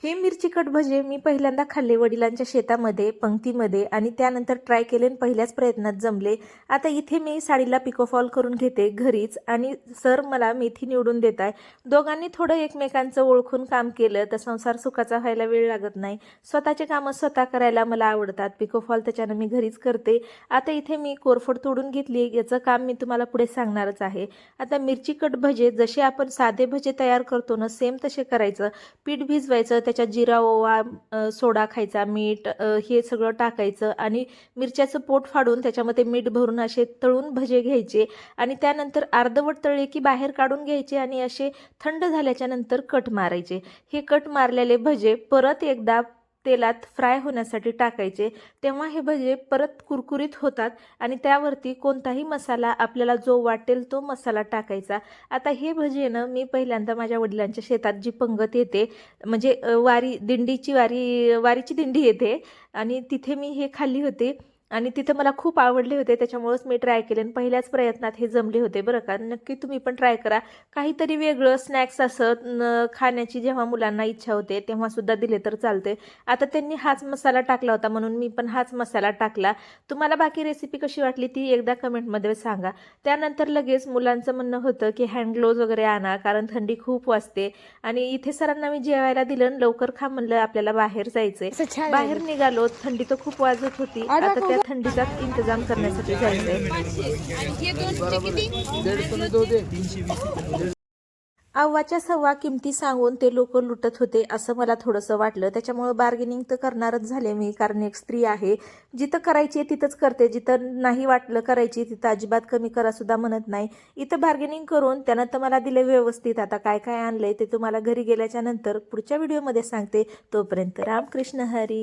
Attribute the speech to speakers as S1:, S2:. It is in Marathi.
S1: हे मिरची कट भजे मी पहिल्यांदा खाल्ले वडिलांच्या शेतामध्ये पंक्तीमध्ये आणि त्यानंतर ट्राय केले आणि पहिल्याच प्रयत्नात जमले। आता इथे मी साडीला पिकोफॉल करून घेते घरीच आणि सर मला मेथी निवडून देत आहे। दोघांनी थोडं एकमेकांचं ओळखून काम केलं तर संसार सुखाचा व्हायला वेळ लागत नाही। स्वतःचे कामं स्वतः करायला मला आवडतात। पिकोफॉल त्याच्यानं मी घरीच करते। आता इथे मी कोरफड तोडून घेतली, याचं काम मी तुम्हाला पुढे सांगणारच आहे। आता मिरची कट भजे जसे आपण साधे भजे तयार करतो ना सेम तसे करायचं। पीठ भिजवायचं, त्याच्यात जिरा ओवा सोडा खायचा, मीठ हे सगळं टाकायचं आणि मिरच्याचं पोट फाडून त्याच्यामध्ये मीठ भरून असे तळून भजे घ्यायचे आणि त्यानंतर अर्धवट तळले की बाहेर काढून घ्यायचे आणि असे थंड झाल्याच्या नंतर कट मारायचे। हे कट मारलेले भजे परत एकदा तेलात फ्राय होण्यासाठी टाकायचे, तेव्हा हे भजे परत कुरकुरीत होतात आणि त्यावरती कोणताही मसाला आपल्याला जो वाटेल तो मसाला टाकायचा। आता हे भजे ना मी पहिल्यांदा माझ्या वडिलांच्या शेतात जी पंगत येते म्हणजे वारीची दिंडी येते आणि तिथे मी हे खाल्ली होती आणि तिथे मला खूप आवडले होते, त्याच्यामुळेच मी ट्राय केले आणि पहिल्याच प्रयत्नात हे जमले होते बरं का। नक्की तुम्ही पण ट्राय करा, काहीतरी वेगळं स्नॅक्स असं खाण्याची जेव्हा मुलांना इच्छा होते तेव्हा सुद्धा दिले तर चालते। आता त्यांनी हाच मसाला टाकला होता म्हणून मी पण हाच मसाला टाकला। तुम्हाला बाकी रेसिपी कशी वाटली ती एकदा कमेंटमध्ये सांगा। त्यानंतर लगेच मुलांचं म्हणणं होतं की हँड ग्लोव्ज वगैरे आणा कारण थंडी खूप वाजते आणि इथे सरांना मी जेवायला दिलं, लवकर खा म्हणलं आपल्याला बाहेर जायचंय। बाहेर निघालो, थंडी तर खूप वाजत होती, आता त्या थंडीचाच इंतजाम करण्यासाठी जायचंय। अव्वाच्या सव्वा किमती सांगून ते लोक लुटत होते असं मला थोडंसं वाटलं, त्याच्यामुळे बार्गेनिंग तर करणारच झाले मी, कारण एक स्त्री आहे, जिथं करायची तिथंच करते, जिथं नाही वाटलं करायची तिथं अजिबात कमी करा सुद्धा म्हणत नाही। इथं बार्गेनिंग करून त्यानं तर मला दिले व्यवस्थित। आता काय काय आणलंय ते तुम्हाला घरी गेल्याच्या नंतर पुढच्या व्हिडिओमध्ये सांगते। तोपर्यंत रामकृष्ण हरी।